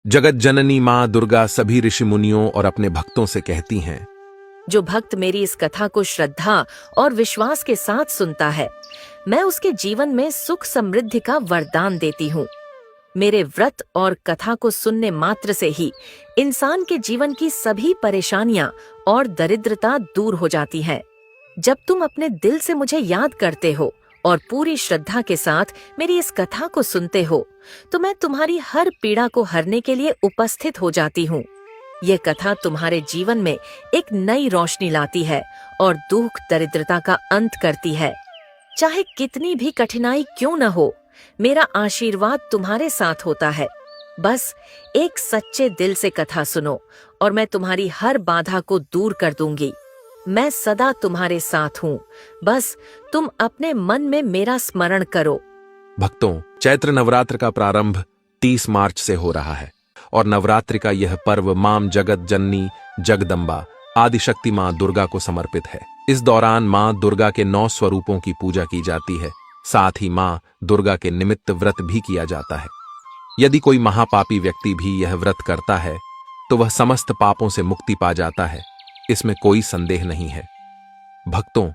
जगत जननी माँ दुर्गा सभी ऋषि मुनियों और अपने भक्तों से कहती हैं, जो भक्त मेरी इस कथा को श्रद्धा और विश्वास के साथ सुनता है, मैं उसके जीवन में सुख समृद्धि का वरदान देती हूँ। मेरे व्रत और कथा को सुनने मात्र से ही इंसान के जीवन की सभी परेशानियां और दरिद्रता दूर हो जाती है। जब तुम अपने दिल से मुझे याद करते हो और पूरी श्रद्धा के साथ मेरी इस कथा को सुनते हो, तो मैं तुम्हारी हर पीड़ा को हरने के लिए उपस्थित हो जाती हूँ। ये कथा तुम्हारे जीवन में एक नई रोशनी लाती है और दुख दरिद्रता का अंत करती है। चाहे कितनी भी कठिनाई क्यों न हो, मेरा आशीर्वाद तुम्हारे साथ होता है। बस एक सच्चे दिल से कथा सुनो और मैं तुम्हारी हर बाधा को दूर कर दूंगी। मैं सदा तुम्हारे साथ हूँ। बस तुम अपने मन में मेरा स्मरण करो। भक्तों, चैत्र नवरात्र का प्रारंभ 30 मार्च से हो रहा है और नवरात्रि का यह पर्व मां जगत जननी जगदम्बा आदिशक्ति मां दुर्गा को समर्पित है। इस दौरान मां दुर्गा के 9 स्वरूपों की पूजा की जाती है। साथ ही मां दुर्गा के निमित्त व्रत भी किया जाता है। यदि कोई महापापी व्यक्ति भी यह व्रत करता है तो वह समस्त पापों से मुक्ति पा जाता है, इसमें कोई संदेह नहीं है। भक्तों,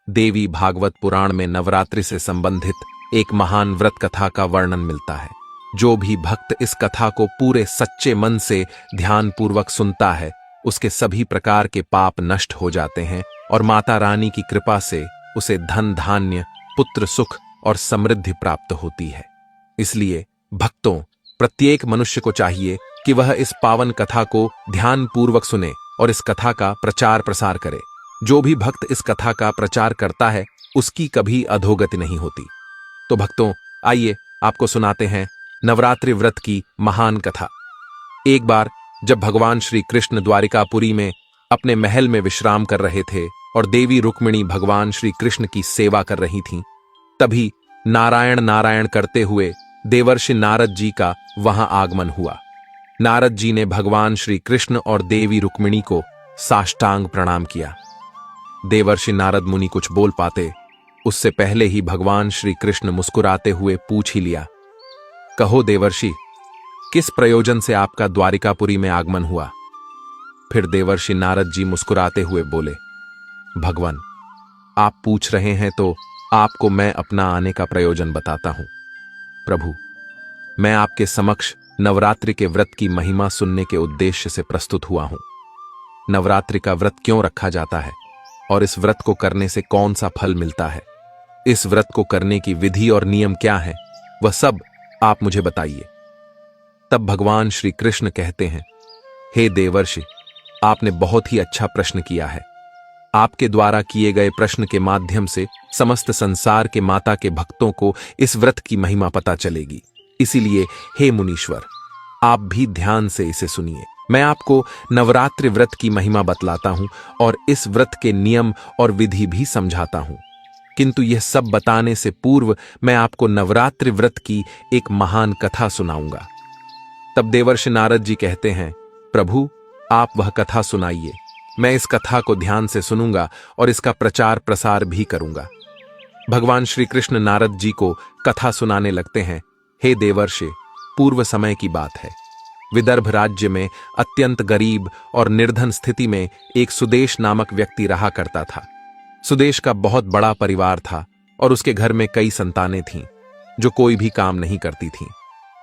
देवी भागवत पुराण में नवरात्रि से संबंधित एक महान व्रत कथा का वर्णन मिलता है। जो भी भक्त इस कथा को पूरे सच्चे मन से ध्यानपूर्वक सुनता है, उसके सभी प्रकार के पाप नष्ट हो जाते हैं और माता रानी की कृपा से उसे धन धान्य, पुत्र सुख और समृद्धि प्राप्त होती है। इसलिए भक्तों, प्रत्येक मनुष्य को चाहिए कि वह इस पावन कथा को ध्यानपूर्वक सुने और इस कथा का प्रचार प्रसार करे। जो भी भक्त इस कथा का प्रचार करता है, उसकी कभी अधोगति नहीं होती। तो भक्तों, आइए आपको सुनाते हैं नवरात्रि व्रत की महान कथा। एक बार जब भगवान श्री कृष्ण द्वारिकापुरी में अपने महल में विश्राम कर रहे थे और देवी रुक्मिणी भगवान श्री कृष्ण की सेवा कर रही थीं, तभी नारायण नारायण करते हुए देवर्षि नारद जी का वहां आगमन हुआ। नारद जी ने भगवान श्री कृष्ण और देवी रुक्मिणी को साष्टांग प्रणाम किया। देवर्षि नारद मुनि कुछ बोल पाते उससे पहले ही भगवान श्री कृष्ण मुस्कुराते हुए पूछ ही लिया, कहो देवर्षि, किस प्रयोजन से आपका द्वारिकापुरी में आगमन हुआ? फिर देवर्षि नारद जी मुस्कुराते हुए बोले, भगवान, आप पूछ रहे हैं तो आपको मैं अपना आने का प्रयोजन बताता हूं। प्रभु, मैं आपके समक्ष नवरात्रि के व्रत की महिमा सुनने के उद्देश्य से प्रस्तुत हुआ हूं। नवरात्रि का व्रत क्यों रखा जाता है और इस व्रत को करने से कौन सा फल मिलता है, इस व्रत को करने की विधि और नियम क्या है, वह सब आप मुझे बताइए। तब भगवान श्री कृष्ण कहते हैं, हे देवर्षि, आपने बहुत ही अच्छा प्रश्न किया है। आपके द्वारा किए गए प्रश्न के माध्यम से समस्त संसार के माता के भक्तों को इस व्रत की महिमा पता चलेगी। इसीलिए हे मुनीश्वर, आप भी ध्यान से इसे सुनिए। मैं आपको नवरात्रि व्रत की महिमा बतलाता हूं और इस व्रत के नियम और विधि भी समझाता हूं। किंतु यह सब बताने से पूर्व मैं आपको नवरात्रि व्रत की एक महान कथा सुनाऊंगा। तब देवर्षि नारद जी कहते हैं, प्रभु, आप वह कथा सुनाइए। मैं इस कथा को ध्यान से सुनूंगा और इसका प्रचार प्रसार भी करूंगा। भगवान श्री कृष्ण नारद जी को कथा सुनाने लगते हैं। हे देवर्षि, पूर्व समय की बात है। विदर्भ राज्य में अत्यंत गरीब और निर्धन स्थिति में एक सुदेश नामक व्यक्ति रहा करता था। सुदेश का बहुत बड़ा परिवार था और उसके घर में कई संतानें थीं, जो कोई भी काम नहीं करती थीं।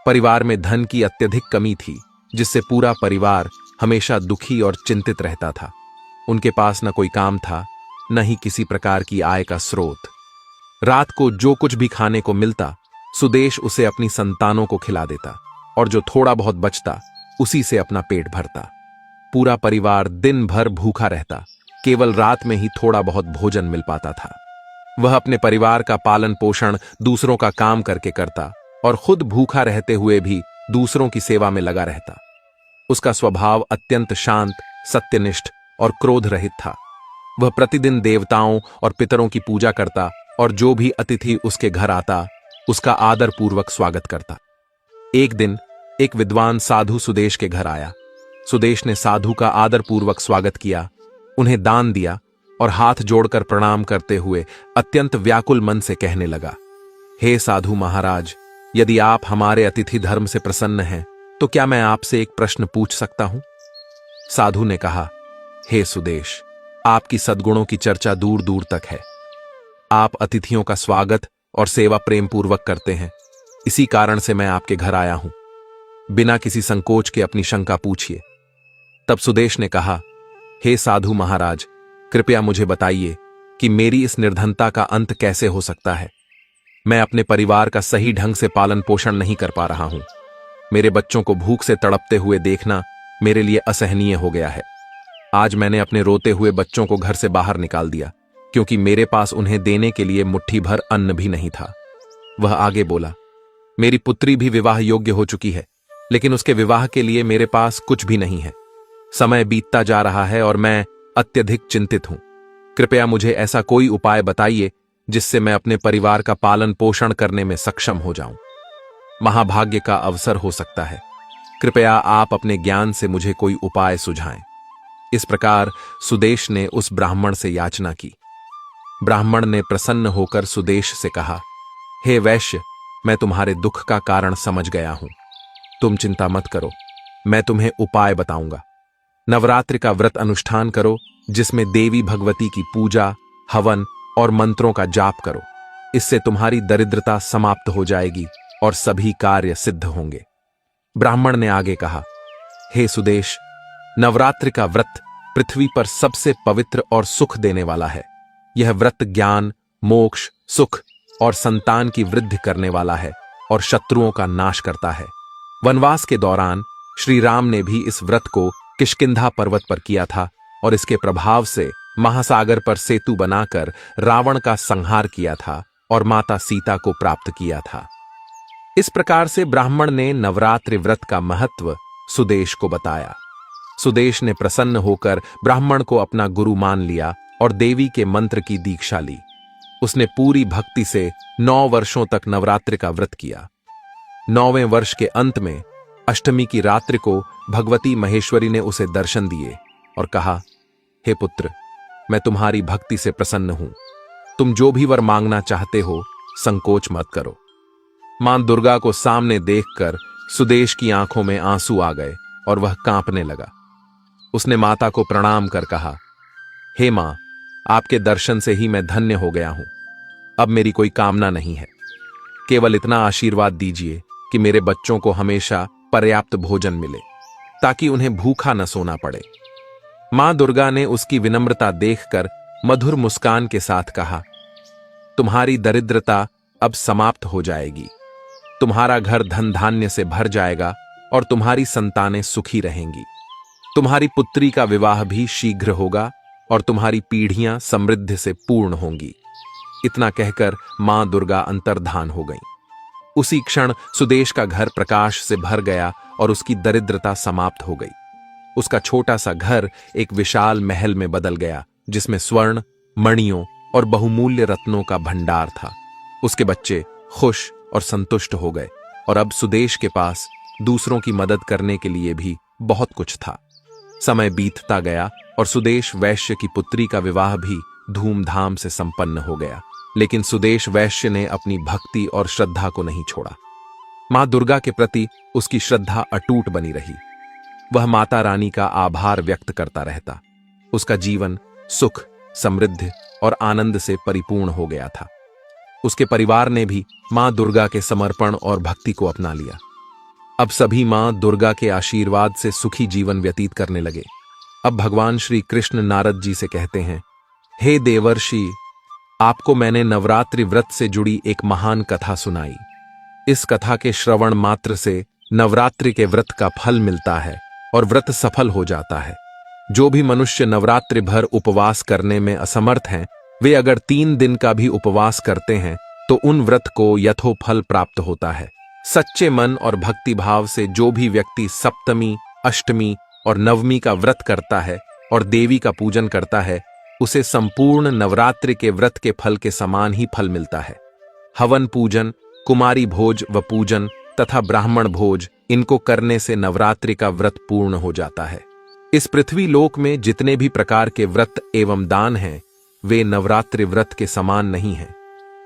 परिवार में धन की अत्यधिक कमी थी, जिससे पूरा परिवार हमेशा दुखी और चिंतित रहता था। उनके पास न कोई काम था, न ही किसी प्रकार की आय का स्रोत। रात को जो कुछ भी खाने को मिलता, सुदेश उसे अपनी संतानों को खिला देता और जो थोड़ा बहुत बचता, उसी से अपना पेट भरता। पूरा परिवार दिन भर भूखा रहता, केवल रात में ही थोड़ा बहुत भोजन मिल पाता था। वह अपने परिवार का पालन पोषण दूसरों का काम करके करता और खुद भूखा रहते हुए भी दूसरों की सेवा में लगा रहता। उसका स्वभाव अत्यंत शांत, सत्यनिष्ठ और क्रोध रहित था। वह प्रतिदिन देवताओं और पितरों की पूजा करता और जो भी अतिथि उसके घर आता, उसका आदर पूर्वक स्वागत करता। एक दिन एक विद्वान साधु सुदेश के घर आया। सुदेश ने साधु का आदर पूर्वक स्वागत किया, उन्हें दान दिया और हाथ जोड़कर प्रणाम करते हुए अत्यंत व्याकुल मन से कहने लगा, हे साधु महाराज, यदि आप हमारे अतिथि धर्म से प्रसन्न हैं तो क्या मैं आपसे एक प्रश्न पूछ सकता हूं? साधु ने कहा, हे सुदेश, आपकी सद्गुणों की चर्चा दूर दूर तक है। आप अतिथियों का स्वागत और सेवा प्रेम पूर्वक करते हैं। इसी कारण से मैं आपके घर आया हूं। बिना किसी संकोच के अपनी शंका पूछिए। तब सुदेश ने कहा, हे साधु महाराज, कृपया मुझे बताइए कि मेरी इस निर्धनता का अंत कैसे हो सकता है। मैं अपने परिवार का सही ढंग से पालन पोषण नहीं कर पा रहा हूं। मेरे बच्चों को भूख से तड़पते हुए देखना मेरे लिए असहनीय हो गया है। आज मैंने अपने रोते हुए बच्चों को घर से बाहर निकाल दिया, क्योंकि मेरे पास उन्हें देने के लिए मुट्ठी भर अन्न भी नहीं था। वह आगे बोला, मेरी पुत्री भी विवाह योग्य हो चुकी है, लेकिन उसके विवाह के लिए मेरे पास कुछ भी नहीं है। समय बीतता जा रहा है और मैं अत्यधिक चिंतित हूं। कृपया मुझे ऐसा कोई उपाय बताइए जिससे मैं अपने परिवार का पालन पोषण करने में सक्षम हो जाऊं। महाभाग्य का अवसर हो सकता है। कृपया आप अपने ज्ञान से मुझे कोई उपाय सुझाएं। इस प्रकार सुदेश ने उस ब्राह्मण से याचना की। ब्राह्मण ने प्रसन्न होकर सुदेश से कहा, हे वैश्य, मैं तुम्हारे दुख का कारण समझ गया हूं। तुम चिंता मत करो, मैं तुम्हें उपाय बताऊंगा। नवरात्रि का व्रत अनुष्ठान करो, जिसमें देवी भगवती की पूजा, हवन और मंत्रों का जाप करो। इससे तुम्हारी दरिद्रता समाप्त हो जाएगी और सभी कार्य सिद्ध होंगे। ब्राह्मण ने आगे कहा, हे सुदेश, नवरात्रि का व्रत पृथ्वी पर सबसे पवित्र और सुख देने वाला है। यह व्रत ज्ञान, मोक्ष, सुख और संतान की वृद्धि करने वाला है और शत्रुओं का नाश करता है। वनवास के दौरान श्री राम ने भी इस व्रत को किष्किंधा पर्वत पर किया था और इसके प्रभाव से महासागर पर सेतु बनाकर रावण का संहार किया था और माता सीता को प्राप्त किया था। इस प्रकार से ब्राह्मण ने नवरात्रि व्रत का महत्व सुदेश को बताया। सुदेश ने प्रसन्न होकर ब्राह्मण को अपना गुरु मान लिया और देवी के मंत्र की दीक्षा ली। उसने पूरी भक्ति से 9 वर्षों तक नवरात्रि का व्रत किया। 9वें वर्ष के अंत में अष्टमी की रात्रि को भगवती महेश्वरी ने उसे दर्शन दिए और कहा, हे पुत्र, मैं तुम्हारी भक्ति से प्रसन्न हूं। तुम जो भी वर मांगना चाहते हो, संकोच मत करो। मां दुर्गा को सामने देखकर सुदेश की आंखों में आंसू आ गए और वह कांपने लगा। उसने माता को प्रणाम कर कहा, हे मां, आपके दर्शन से ही मैं धन्य हो गया हूं। अब मेरी कोई कामना नहीं है। केवल इतना आशीर्वाद दीजिए कि मेरे बच्चों को हमेशा पर्याप्त भोजन मिले, ताकि उन्हें भूखा न सोना पड़े। मां दुर्गा ने उसकी विनम्रता देखकर मधुर मुस्कान के साथ कहा, तुम्हारी दरिद्रता अब समाप्त हो जाएगी। तुम्हारा घर धन धान्य से भर जाएगा और तुम्हारी संतानें सुखी रहेंगी। तुम्हारी पुत्री का विवाह भी शीघ्र होगा और तुम्हारी पीढ़ियां समृद्धि से पूर्ण होंगी। इतना कहकर मां दुर्गा अंतर्धान हो गईं। उसी क्षण सुदेश का घर प्रकाश से भर गया और उसकी दरिद्रता समाप्त हो गई। उसका छोटा सा घर एक विशाल महल में बदल गया, जिसमें स्वर्ण, मणियों और बहुमूल्य रत्नों का भंडार था। उसके बच्चे खुश और संतुष्ट हो गए और अब सुदेश के पास दूसरों की मदद करने के लिए भी बहुत कुछ था। समय बीतता गया और सुदेश वैश्य की पुत्री का विवाह भी धूमधाम से संपन्न हो गया। लेकिन सुदेश वैश्य ने अपनी भक्ति और श्रद्धा को नहीं छोड़ा। मां दुर्गा के प्रति उसकी श्रद्धा अटूट बनी रही। वह माता रानी का आभार व्यक्त करता रहता। उसका जीवन सुख, समृद्धि और आनंद से परिपूर्ण हो गया था। उसके परिवार ने भी मां दुर्गा के समर्पण और भक्ति को अपना लिया। अब सभी मां दुर्गा के आशीर्वाद से सुखी जीवन व्यतीत करने लगे। अब भगवान श्री कृष्ण नारद जी से कहते हैं, हे देवर्षि, आपको मैंने नवरात्रि व्रत से जुड़ी एक महान कथा सुनाई। इस कथा के श्रवण मात्र से नवरात्रि के व्रत का फल मिलता है और व्रत सफल हो जाता है। जो भी मनुष्य नवरात्रि भर उपवास करने में असमर्थ हैं, वे अगर 3 दिन का भी उपवास करते हैं तो उन व्रत को यथोफल प्राप्त होता है। सच्चे मन और भक्ति भाव से जो भी व्यक्ति सप्तमी, अष्टमी और नवमी का व्रत करता है और देवी का पूजन करता है, उसे संपूर्ण नवरात्रि के व्रत के फल के समान ही फल मिलता है। हवन पूजन, कुमारी भोज व पूजन तथा ब्राह्मण भोज, इनको करने से नवरात्रि का व्रत पूर्ण हो जाता है। इस पृथ्वी लोक में जितने भी प्रकार के व्रत एवं दान हैं, वे नवरात्रि व्रत के समान नहीं हैं,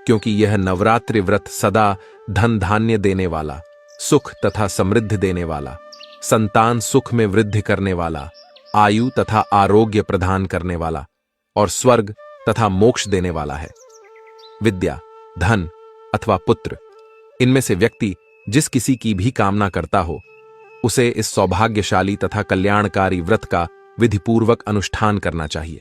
क्योंकि यह नवरात्रि व्रत सदा धन धान्य देने वाला, सुख तथा समृद्धि देने वाला संतान सुख में वृद्धि करने वाला, आयु तथा आरोग्य प्रदान करने वाला और स्वर्ग तथा मोक्ष देने वाला है। विद्या, धन अथवा पुत्र, इनमें से व्यक्ति जिस किसी की भी कामना करता हो, उसे इस सौभाग्यशाली तथा कल्याणकारी व्रत का विधिपूर्वक अनुष्ठान करना चाहिए।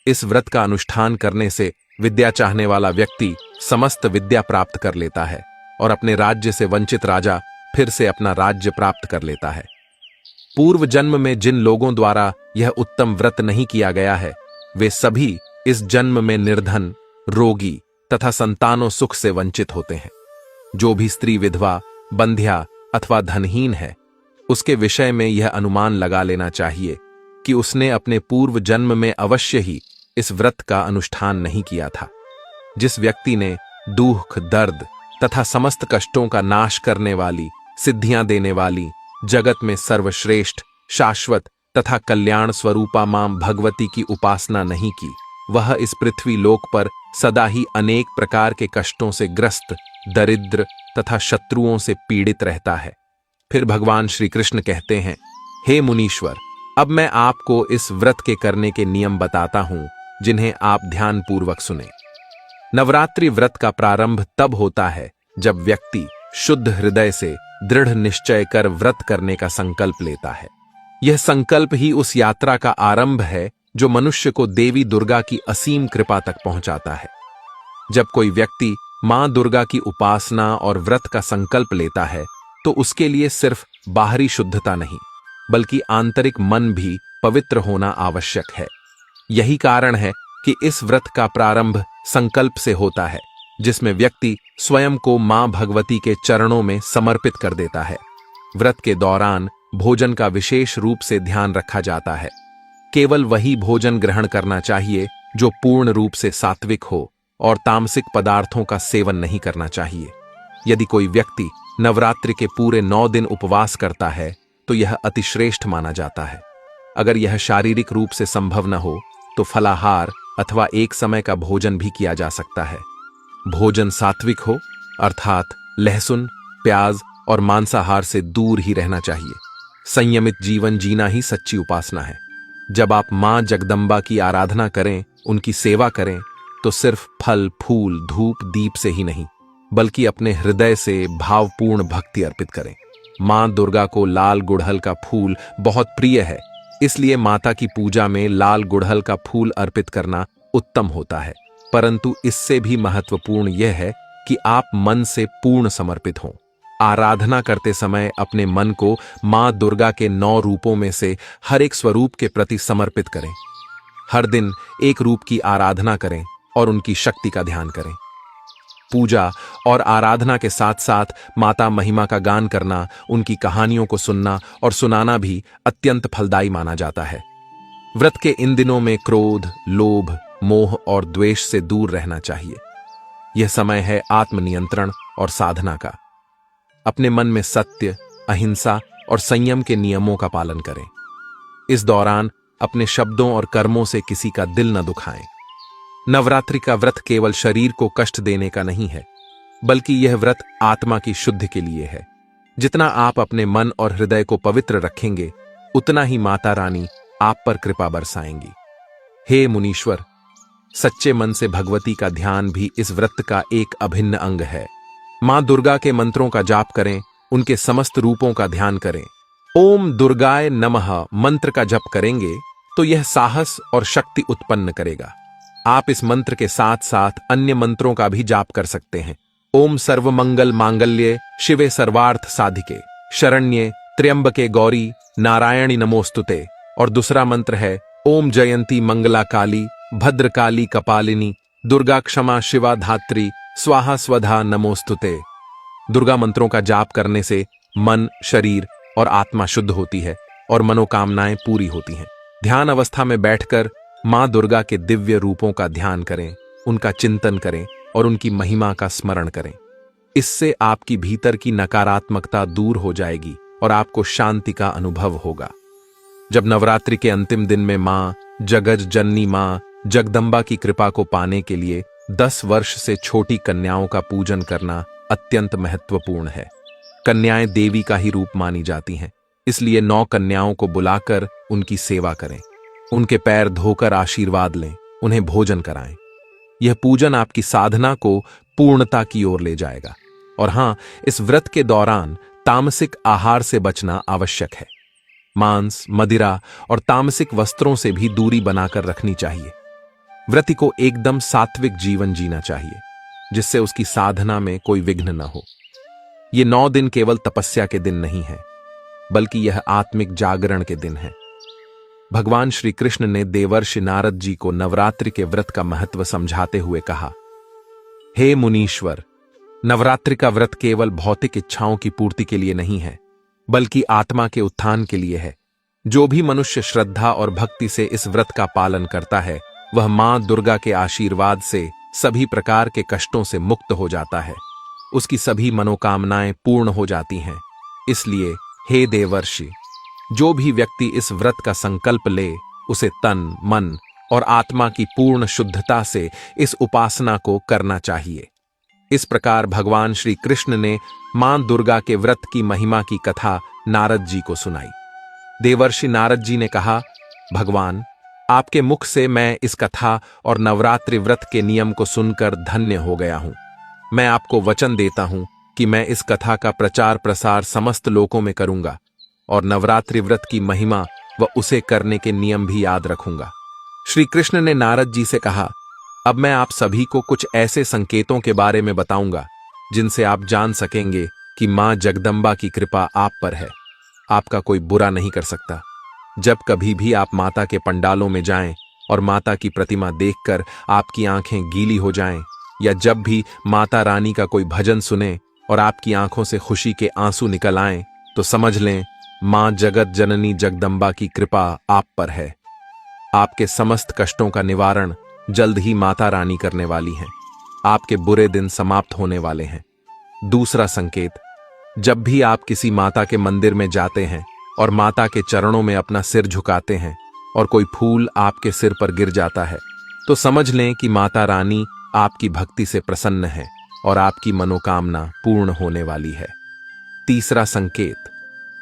इस व्रत का अनुष्ठान करने से विद्या चाहने वाला व्यक्ति समस्त विद्या प्राप्त कर लेता है और अपने राज्य से वंचित राजा फिर से अपना राज्य प्राप्त कर लेता है। पूर्व जन्म में जिन लोगों द्वारा यह उत्तम व्रत नहीं किया गया है, वे सभी इस जन्म में निर्धन, रोगी तथा संतानों सुख से वंचित होते हैं। जो भी स्त्री विधवा, बंध्या अथवा धनहीन है, उसके विषय में यह अनुमान लगा लेना चाहिए कि उसने अपने पूर्व जन्म में अवश्य ही इस व्रत का अनुष्ठान नहीं किया था। जिस व्यक्ति ने दुख, दर्द तथा समस्त कष्टों का नाश करने वाली, सिद्धियां देने वाली, जगत में सर्वश्रेष्ठ, शाश्वत तथा कल्याण स्वरूपा मां भगवती की उपासना नहीं की, वह इस पृथ्वी लोक पर सदा ही अनेक प्रकार के कष्टों से ग्रस्त, दरिद्र तथा शत्रुओं से पीड़ित रहता है। फिर भगवान श्री कृष्ण कहते हैं, हे मुनीश्वर, अब मैं आपको इस व्रत के करने के नियम बताता हूं, जिन्हें आप ध्यानपूर्वक सुने। नवरात्रि व्रत का प्रारंभ तब होता है जब व्यक्ति शुद्ध हृदय से दृढ़ निश्चय कर व्रत करने का संकल्प लेता है। यह संकल्प ही उस यात्रा का आरंभ है जो मनुष्य को देवी दुर्गा की असीम कृपा तक पहुंचाता है। जब कोई व्यक्ति मां दुर्गा की उपासना और व्रत का संकल्प लेता है, तो उसके लिए सिर्फ बाहरी शुद्धता नहीं, बल्कि आंतरिक मन भी पवित्र होना आवश्यक है। यही कारण है कि इस व्रत का प्रारंभ संकल्प से होता है, जिसमें व्यक्ति स्वयं को मां भगवती के चरणों में समर्पित कर देता है। व्रत के दौरान भोजन का विशेष रूप से ध्यान रखा जाता है। केवल वही भोजन ग्रहण करना चाहिए जो पूर्ण रूप से सात्विक हो और तामसिक पदार्थों का सेवन नहीं करना चाहिए। यदि कोई व्यक्ति नवरात्रि के पूरे 9 दिन उपवास करता है, तो यह अतिश्रेष्ठ माना जाता है। अगर यह शारीरिक रूप से संभव न हो, तो फलाहार अथवा एक समय का भोजन भी किया जा सकता है। भोजन सात्विक हो, अर्थात लहसुन, प्याज और मांसाहार से दूर ही रहना चाहिए। संयमित जीवन जीना ही सच्ची उपासना है। जब आप मां जगदम्बा की आराधना करें, उनकी सेवा करें, तो सिर्फ फल, फूल, धूप, दीप से ही नहीं, बल्कि अपने हृदय से भावपूर्ण भक्ति अर्पित करें। मां दुर्गा को लाल गुड़हल का फूल बहुत प्रिय है, इसलिए माता की पूजा में लाल गुड़हल का फूल अर्पित करना उत्तम होता है। परंतु इससे भी महत्वपूर्ण यह है कि आप मन से पूर्ण समर्पित हों। आराधना करते समय अपने मन को मां दुर्गा के 9 रूपों में से हर एक स्वरूप के प्रति समर्पित करें। हर दिन एक रूप की आराधना करें और उनकी शक्ति का ध्यान करें। पूजा और आराधना के साथ साथ माता महिमा का गान करना, उनकी कहानियों को सुनना और सुनाना भी अत्यंत फलदायी माना जाता है। व्रत के इन दिनों में क्रोध, लोभ, मोह और द्वेष से दूर रहना चाहिए। यह समय है आत्मनियंत्रण और साधना का। अपने मन में सत्य, अहिंसा और संयम के नियमों का पालन करें। इस दौरान अपने शब्दों और कर्मों से किसी का दिल न दुखाएं। नवरात्रि का व्रत केवल शरीर को कष्ट देने का नहीं है, बल्कि यह व्रत आत्मा की शुद्धि के लिए है। जितना आप अपने मन और हृदय को पवित्र रखेंगे, उतना ही माता रानी आप पर कृपा बरसाएंगी। हे मुनीश्वर, सच्चे मन से भगवती का ध्यान भी इस व्रत का एक अभिन्न अंग है। मां दुर्गा के मंत्रों का जाप करें, उनके समस्त रूपों का ध्यान करें। ओम दुर्गाय नमः मंत्र का जप करेंगे तो यह साहस और शक्ति उत्पन्न करेगा। आप इस मंत्र के साथ साथ अन्य मंत्रों का भी जाप कर सकते हैं। ओम सर्वमंगल मांगल्ये शिवे सर्वार्थ साधिके शरण्ये त्र्यंबके गौरी नारायणी नमोस्तुते। और दूसरा मंत्र है ओम जयंती मंगला काली भद्रकाली कपालिनी दुर्गा क्षमा शिवा धात्री स्वाहा स्वधा नमोस्तुते। दुर्गा मंत्रों का जाप करने से मन, शरीर और आत्मा शुद्ध होती है और मनोकामनाएं पूरी होती हैं। ध्यान अवस्था में बैठकर मां दुर्गा के दिव्य रूपों का ध्यान करें, उनका चिंतन करें और उनकी महिमा का स्मरण करें। इससे आपकी भीतर की नकारात्मकता दूर हो जाएगी और आपको शांति का अनुभव होगा। जब नवरात्रि के अंतिम दिन में मां जगत जननी मां जगदम्बा की कृपा को पाने के लिए 10 वर्ष से छोटी कन्याओं का पूजन करना अत्यंत महत्वपूर्ण है। कन्याएं देवी का ही रूप मानी जाती हैं। इसलिए 9 कन्याओं को बुलाकर उनकी सेवा करें, उनके पैर धोकर आशीर्वाद लें, उन्हें भोजन कराएं। यह पूजन आपकी साधना को पूर्णता की ओर ले जाएगा। और हां, इस व्रत के दौरान तामसिक आहार से बचना आवश्यक है। मांस, मदिरा और तामसिक वस्त्रों से भी दूरी बनाकर रखनी चाहिए। व्रती को एकदम सात्विक जीवन जीना चाहिए, जिससे उसकी साधना में कोई विघ्न न हो। ये 9 दिन केवल तपस्या के दिन नहीं है, बल्कि यह आत्मिक जागरण के दिन है। भगवान श्री कृष्ण ने देवर्षि नारद जी को नवरात्रि के व्रत का महत्व समझाते हुए कहा, हे मुनीश्वर, नवरात्रि का व्रत केवल भौतिक इच्छाओं की पूर्ति के लिए नहीं है, बल्कि आत्मा के उत्थान के लिए है। जो भी मनुष्य श्रद्धा और भक्ति से इस व्रत का पालन करता है, वह मां दुर्गा के आशीर्वाद से सभी प्रकार के कष्टों से मुक्त हो जाता है। उसकी सभी मनोकामनाएं पूर्ण हो जाती हैं। इसलिए हे देवर्षि, जो भी व्यक्ति इस व्रत का संकल्प ले, उसे तन, मन और आत्मा की पूर्ण शुद्धता से इस उपासना को करना चाहिए। इस प्रकार भगवान श्री कृष्ण ने मां दुर्गा के व्रत की महिमा की कथा नारद जी को सुनाई। देवर्षि नारद जी ने कहा, भगवान, आपके मुख से मैं इस कथा और नवरात्रि व्रत के नियम को सुनकर धन्य हो गया हूं। मैं आपको वचन देता हूं कि मैं इस कथा का प्रचार प्रसार समस्त लोकों में करूंगा और नवरात्रि व्रत की महिमा व उसे करने के नियम भी याद रखूंगा। श्री कृष्ण ने नारद जी से कहा, अब मैं आप सभी को कुछ ऐसे संकेतों के बारे में बताऊंगा जिनसे आप जान सकेंगे कि मां जगदम्बा की कृपा आप पर है। आपका कोई बुरा नहीं कर सकता। जब कभी भी आप माता के पंडालों में जाएं और माता की प्रतिमा देखकर आपकी आंखें गीली हो जाएं, या जब भी माता रानी का कोई भजन सुने और आपकी आंखों से खुशी के आंसू निकल आएं, तो समझ लें मां जगत जननी जगदम्बा की कृपा आप पर है। आपके समस्त कष्टों का निवारण जल्द ही माता रानी करने वाली हैं। आपके बुरे दिन समाप्त होने वाले हैं। दूसरा संकेत, जब भी आप किसी माता के मंदिर में जाते हैं और माता के चरणों में अपना सिर झुकाते हैं और कोई फूल आपके सिर पर गिर जाता है, तो समझ लें कि माता रानी आपकी भक्ति से प्रसन्न है और आपकी मनोकामना पूर्ण होने वाली है। तीसरा संकेत,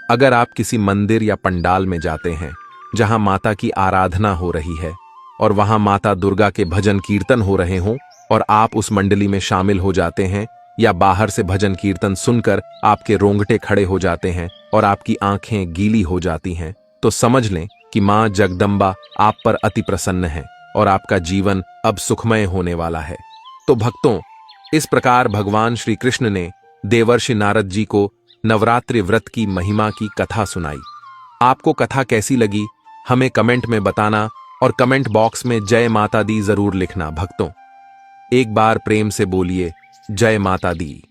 अगर आप किसी मंदिर या पंडाल में जाते हैं जहां माता की आराधना हो रही है और वहां माता दुर्गा के भजन कीर्तन हो रहे हों और आप उस मंडली में शामिल हो जाते हैं, या बाहर से भजन कीर्तन सुनकर आपके रोंगटे खड़े हो जाते हैं और आपकी आंखें गीली हो जाती हैं, तो समझ लें कि मां जगदम्बा आप पर अति प्रसन्न है और आपका जीवन अब सुखमय होने वाला है। तो भक्तों, इस प्रकार भगवान श्री कृष्ण ने देवर्षि नारद जी को नवरात्रि व्रत की महिमा की कथा सुनाई। आपको कथा कैसी लगी, हमें कमेंट में बताना और कमेंट बॉक्स में जय माता दी जरूर लिखना। भक्तों, एक बार प्रेम से बोलिए जय माता दी।